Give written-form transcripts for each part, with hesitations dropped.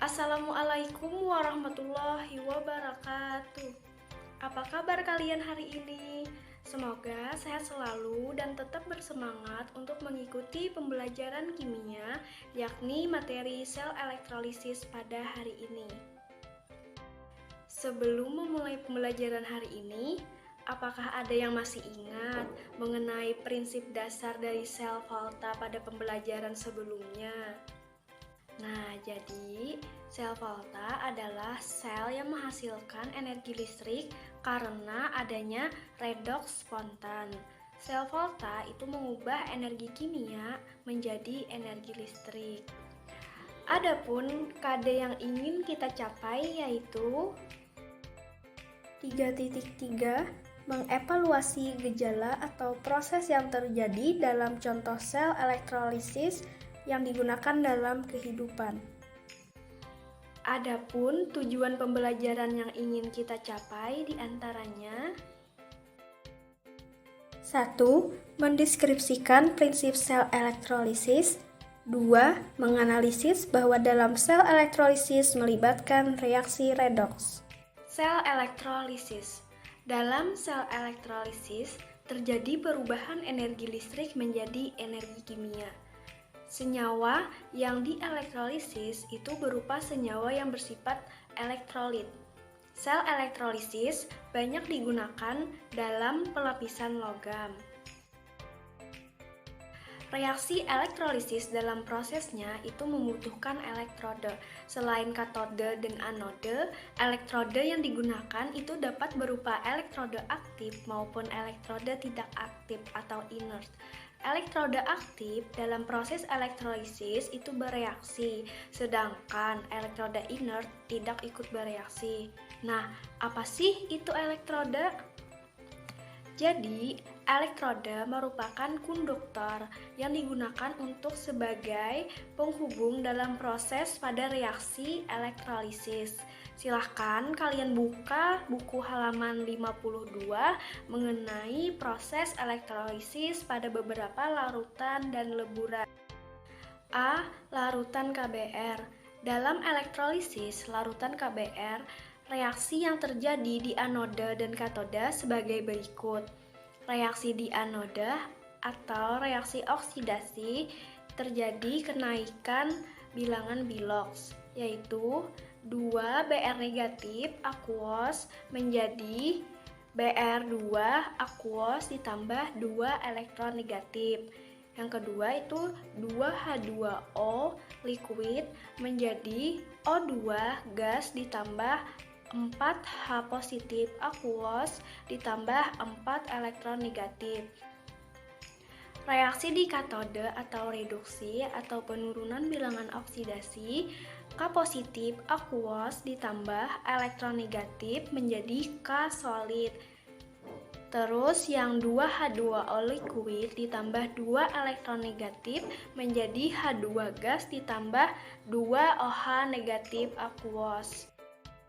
Assalamualaikum warahmatullahi wabarakatuh. Apa kabar kalian hari ini? Semoga sehat selalu dan tetap bersemangat untuk mengikuti pembelajaran kimia, yakni materi sel elektrolisis pada hari ini. Sebelum memulai pembelajaran hari ini, apakah ada yang masih ingat mengenai prinsip dasar dari sel Volta pada pembelajaran sebelumnya? Nah, jadi sel Volta adalah sel yang menghasilkan energi listrik karena adanya redoks spontan. Sel Volta itu mengubah energi kimia menjadi energi listrik. Adapun KD yang ingin kita capai yaitu 3.3 mengevaluasi gejala atau proses yang terjadi dalam contoh sel elektrolisis yang digunakan dalam kehidupan. Adapun tujuan pembelajaran yang ingin kita capai diantaranya 1. Mendeskripsikan prinsip sel elektrolisis. 2. Menganalisis bahwa dalam sel elektrolisis melibatkan reaksi redoks. Sel elektrolisis. Dalam sel elektrolisis terjadi perubahan energi listrik menjadi energi kimia. Senyawa yang dielektrolisis itu berupa senyawa yang bersifat elektrolit. Sel elektrolisis banyak digunakan dalam pelapisan logam. Reaksi elektrolisis dalam prosesnya itu membutuhkan elektrode. Selain katode dan anode, elektrode yang digunakan itu dapat berupa elektrode aktif maupun elektrode tidak aktif atau inert. Elektrode aktif dalam proses elektrolisis itu bereaksi, sedangkan elektrode inert tidak ikut bereaksi. Nah, apa sih itu elektrode? Jadi, elektrode merupakan konduktor yang digunakan untuk sebagai penghubung dalam proses pada reaksi elektrolisis. Silahkan kalian buka buku halaman 52 mengenai proses elektrolisis pada beberapa larutan dan leburan. A. Larutan KBr. Dalam elektrolisis larutan KBr, reaksi yang terjadi di anoda dan katoda sebagai berikut. Reaksi di anoda atau reaksi oksidasi terjadi kenaikan bilangan Bilox, yaitu 2 Br negatif aquos menjadi Br2 aquos ditambah 2 elektron negatif. Yang kedua itu 2H2O liquid menjadi O2 gas ditambah 4H positif aquos ditambah 4 elektron negatif. Reaksi di katode atau reduksi atau penurunan bilangan oksidasi, K positif aquos ditambah elektron negatif menjadi K solid. Terus yang 2H2O liquid ditambah 2 elektron negatif menjadi H2 gas ditambah 2 OH negatif aquos.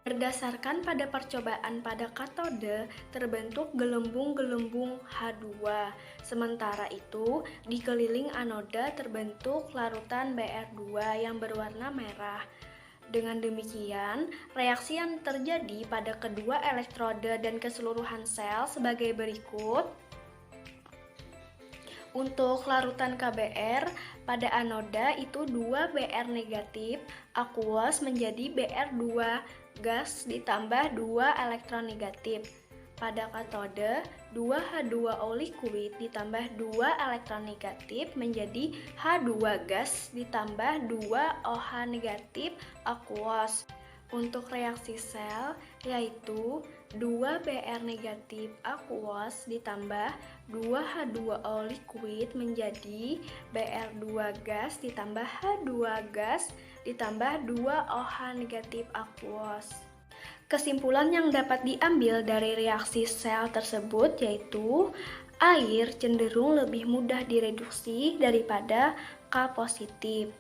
Berdasarkan pada percobaan pada katode, terbentuk gelembung-gelembung H2. Sementara itu, di keliling anoda terbentuk larutan Br2 yang berwarna merah. Dengan demikian, reaksi yang terjadi pada kedua elektrode dan keseluruhan sel sebagai berikut. Untuk larutan KBr, pada anoda itu 2 Br negatif aquos menjadi Br2 gas ditambah 2 elektron negatif. Pada katode, 2H2O liquid ditambah 2 elektron negatif menjadi H2 gas ditambah 2 OH negatif aquos. Untuk reaksi sel yaitu 2 Br negatif aquos ditambah 2H2O liquid menjadi Br2 gas ditambah H2 gas ditambah 2 OH negatif aquos. Kesimpulan yang dapat diambil dari reaksi sel tersebut yaitu air cenderung lebih mudah direduksi daripada K positif.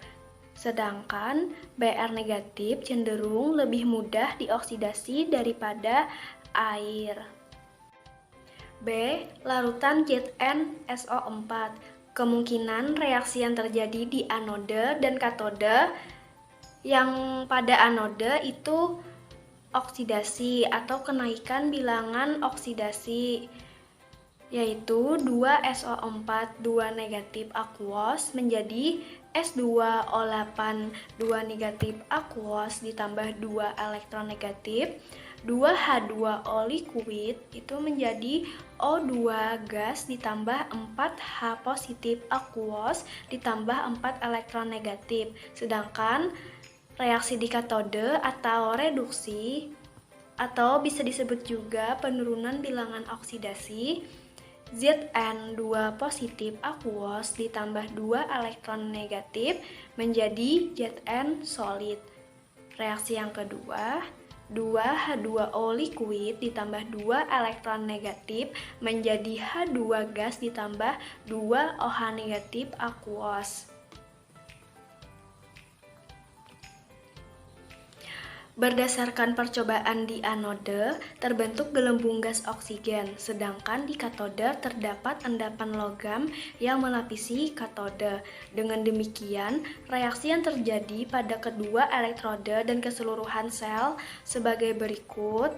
Sedangkan Br negatif cenderung lebih mudah dioksidasi daripada air. B. Larutan ZnSO4. Kemungkinan reaksi yang terjadi di anode dan katode Yang pada anode itu oksidasi atau kenaikan bilangan oksidasi, yaitu 2SO4 2 negatif aquos menjadi S2O8 2 negatif aquos ditambah 2 elektron negatif, 2H2O liquid itu menjadi O2 gas ditambah 4H positif aquos ditambah 4 elektron negatif. Sedangkan reaksi di katode atau reduksi atau bisa disebut juga penurunan bilangan oksidasi, Zn2 positif aquos ditambah 2 elektron negatif menjadi Zn solid. Reaksi yang kedua, 2H2O liquid ditambah 2 elektron negatif menjadi H2 gas ditambah 2 OH negatif aquos. Berdasarkan percobaan di anode, terbentuk gelembung gas oksigen, sedangkan di katode terdapat endapan logam yang melapisi katode. Dengan demikian, reaksi yang terjadi pada kedua elektrode dan keseluruhan sel sebagai berikut.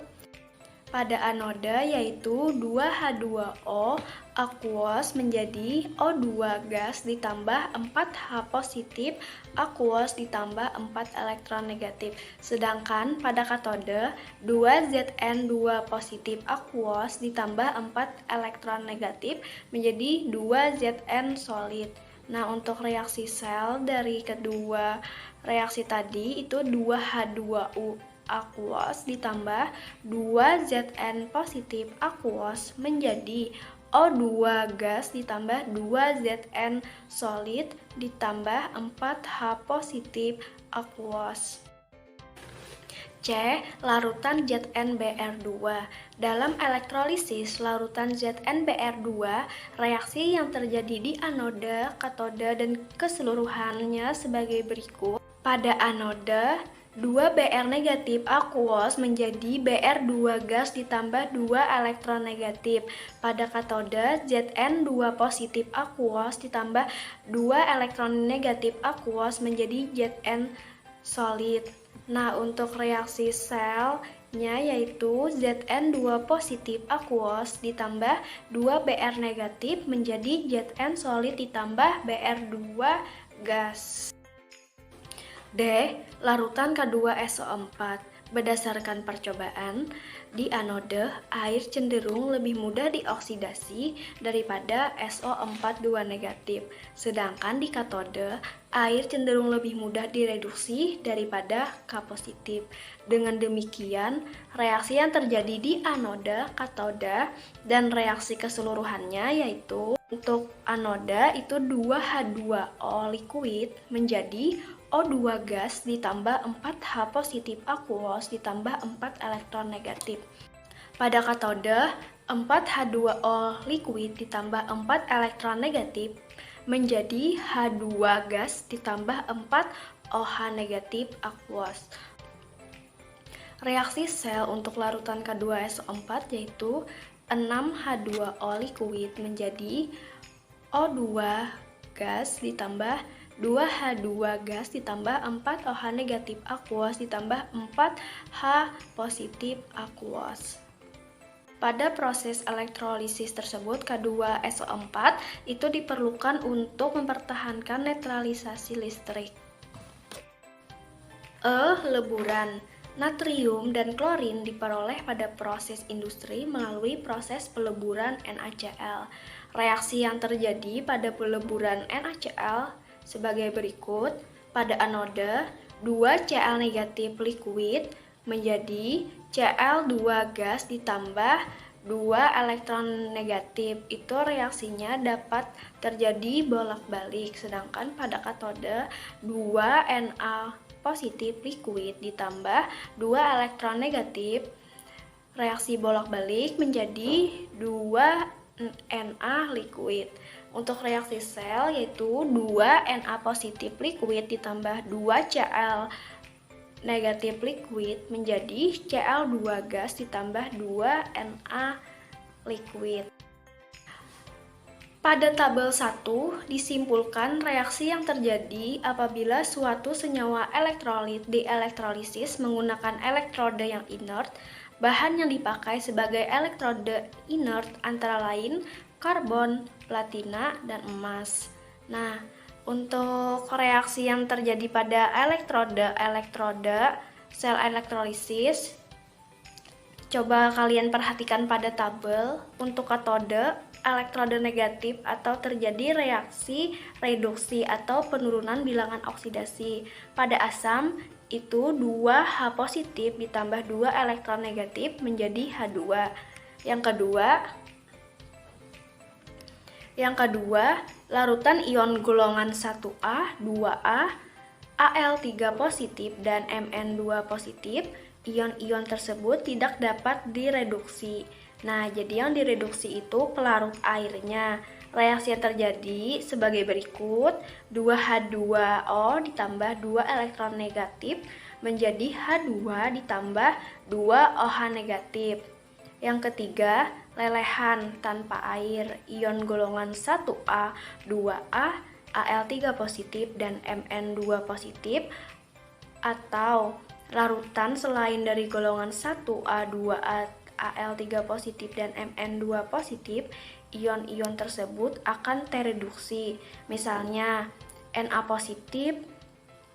Pada anode yaitu 2H2O aquos menjadi O2 gas ditambah 4H positif aquos ditambah 4 elektron negatif. Sedangkan pada katode 2Zn2 positif aquos ditambah 4 elektron negatif menjadi 2Zn solid. Nah, untuk reaksi sel dari kedua reaksi tadi itu 2H2O aquos ditambah 2Zn positif aquos menjadi O2 gas ditambah 2Zn solid ditambah 4H positif aquos. C. Larutan ZnBr2. Dalam elektrolisis larutan ZnBr2, reaksi yang terjadi di anode, katode, dan keseluruhannya sebagai berikut. Pada anode, 2Br negatif aquos menjadi Br2 gas ditambah 2 elektron negatif. Pada katode, Zn2 positif aquos ditambah 2 elektron negatif aquos menjadi Zn solid. Nah, untuk reaksi selnya yaitu Zn2 positif aquos ditambah 2Br negatif menjadi Zn solid ditambah Br2 gas. D. Larutan K2SO4. Berdasarkan percobaan, di anode, air cenderung lebih mudah dioksidasi daripada SO4 2 negatif. Sedangkan di katode, air cenderung lebih mudah direduksi daripada K positif. Dengan demikian, reaksi yang terjadi di anode, katode, dan reaksi keseluruhannya yaitu untuk anode itu 2H2O liquid menjadi O2 gas ditambah 4H positif aquos ditambah 4 elektron negatif. Pada katode, 4H2O liquid ditambah 4 elektron negatif menjadi H2 gas ditambah 4 OH negatif aquos. Reaksi sel untuk larutan K2SO4 yaitu 6H2O liquid menjadi O2 gas ditambah 2H2 gas ditambah 4 OH negatif aquos ditambah 4H positif aquos. Pada proses elektrolisis tersebut, K2SO4 itu diperlukan untuk mempertahankan netralisasi listrik. Leburan. Natrium dan klorin diperoleh pada proses industri melalui proses peleburan NaCl. Reaksi yang terjadi pada peleburan NaCl sebagai berikut. Pada anode, 2Cl negatif liquid menjadi Cl2 gas ditambah 2 elektron negatif. Itu reaksinya dapat terjadi bolak-balik. Sedangkan pada katode, 2 Na positif liquid ditambah 2 elektron negatif. Reaksi bolak-balik menjadi 2 Na liquid. Untuk reaksi sel yaitu 2 Na positif liquid ditambah 2 Cl negatif liquid menjadi Cl2 gas ditambah 2 Na liquid. Pada tabel 1 disimpulkan reaksi yang terjadi apabila suatu senyawa elektrolit dielektrolisis menggunakan elektroda yang inert. Bahan yang dipakai sebagai elektroda inert antara lain karbon, platina, dan emas. Nah, untuk reaksi yang terjadi pada elektroda sel elektrolisis, coba kalian perhatikan pada tabel. Untuk katode, elektroda negatif atau terjadi reaksi reduksi atau penurunan bilangan oksidasi. Pada asam, itu 2H positif ditambah 2 elektron negatif menjadi H2. Yang kedua, larutan ion golongan 1A, 2A, Al3 positif dan Mn2 positif, ion-ion tersebut tidak dapat direduksi. Nah, jadi yang direduksi itu pelarut airnya. Reaksi yang terjadi sebagai berikut: 2H2O ditambah 2 elektron negatif menjadi H2 ditambah 2 OH negatif. Yang ketiga, lelehan tanpa air, ion golongan 1A, 2A, Al3 positif dan Mn2 positif, atau larutan selain dari golongan 1A, 2A, Al3 positif dan Mn2 positif, ion-ion tersebut akan tereduksi. Misalnya Na positif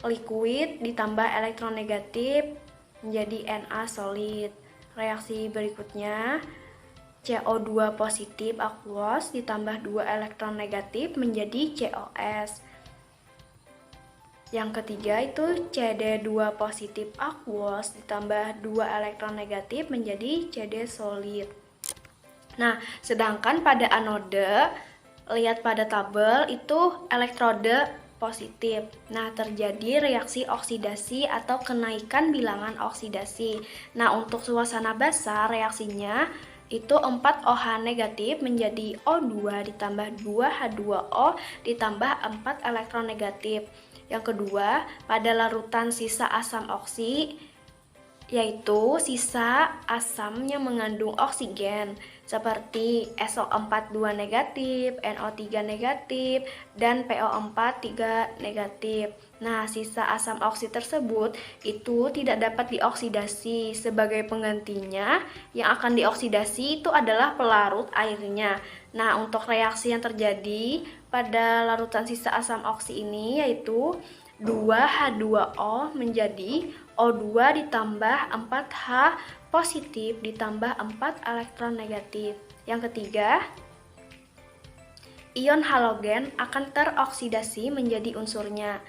liquid ditambah elektron negatif menjadi Na solid. Reaksi berikutnya, CO2 positif aqueous ditambah 2 elektron negatif menjadi COS. Yang ketiga itu CD2 positif aqueous ditambah 2 elektron negatif menjadi CD solid. Nah, sedangkan pada anode, lihat pada tabel itu elektroda positif. Nah, terjadi reaksi oksidasi atau kenaikan bilangan oksidasi. Nah, untuk suasana basah reaksinya itu 4OH negatif menjadi O2 ditambah 2H2O ditambah 4 elektron negatif. Yang kedua, pada larutan sisa asam oksi, yaitu sisa asam yang mengandung oksigen seperti SO4 2 negatif, NO3 negatif, dan PO4 3 negatif. Nah, sisa asam oksi tersebut itu tidak dapat dioksidasi. Sebagai penggantinya, yang akan dioksidasi itu adalah pelarut airnya. Nah, untuk reaksi yang terjadi pada larutan sisa asam oksi ini yaitu 2H2O menjadi O2 ditambah 4H positif ditambah 4 elektron negatif. Yang ketiga, ion halogen akan teroksidasi menjadi unsurnya.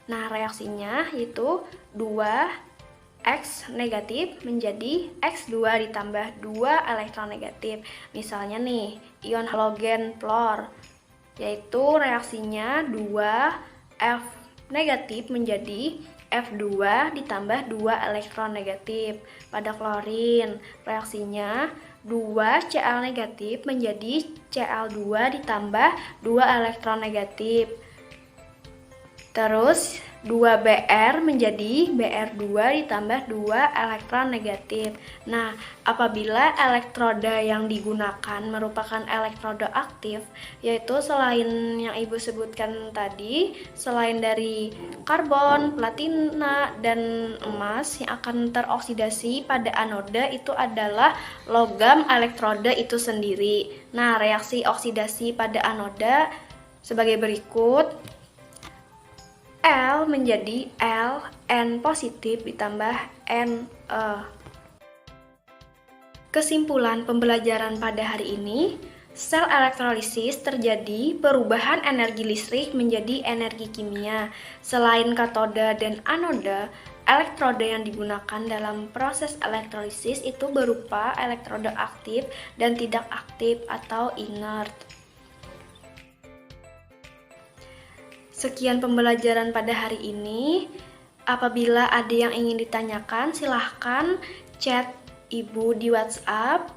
Nah, reaksinya yaitu 2X negatif menjadi X2 ditambah 2 elektron negatif. Misalnya nih, ion halogen fluor, yaitu reaksinya 2F negatif menjadi F2 ditambah 2 elektron negatif. Pada klorin, reaksinya 2Cl negatif menjadi Cl2 ditambah 2 elektron negatif. Terus 2Br menjadi Br2 ditambah 2 elektron negatif. Nah, apabila elektroda yang digunakan merupakan elektroda aktif, yaitu selain yang Ibu sebutkan tadi, selain dari karbon, platina, dan emas, yang akan teroksidasi pada anoda itu adalah logam elektroda itu sendiri. Nah, reaksi oksidasi pada anoda sebagai berikut: L menjadi Ln positif ditambah Ne. Kesimpulan pembelajaran pada hari ini, sel elektrolisis terjadi perubahan energi listrik menjadi energi kimia. Selain katoda dan anoda, elektroda yang digunakan dalam proses elektrolisis itu berupa elektroda aktif dan tidak aktif atau inert. Sekian pembelajaran pada hari ini. Apabila ada yang ingin ditanyakan, silahkan chat Ibu di WhatsApp.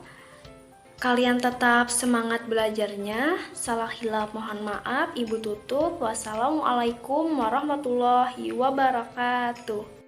Kalian tetap semangat belajarnya. Salah hilaf mohon maaf. Ibu tutup. Wassalamualaikum warahmatullahi wabarakatuh.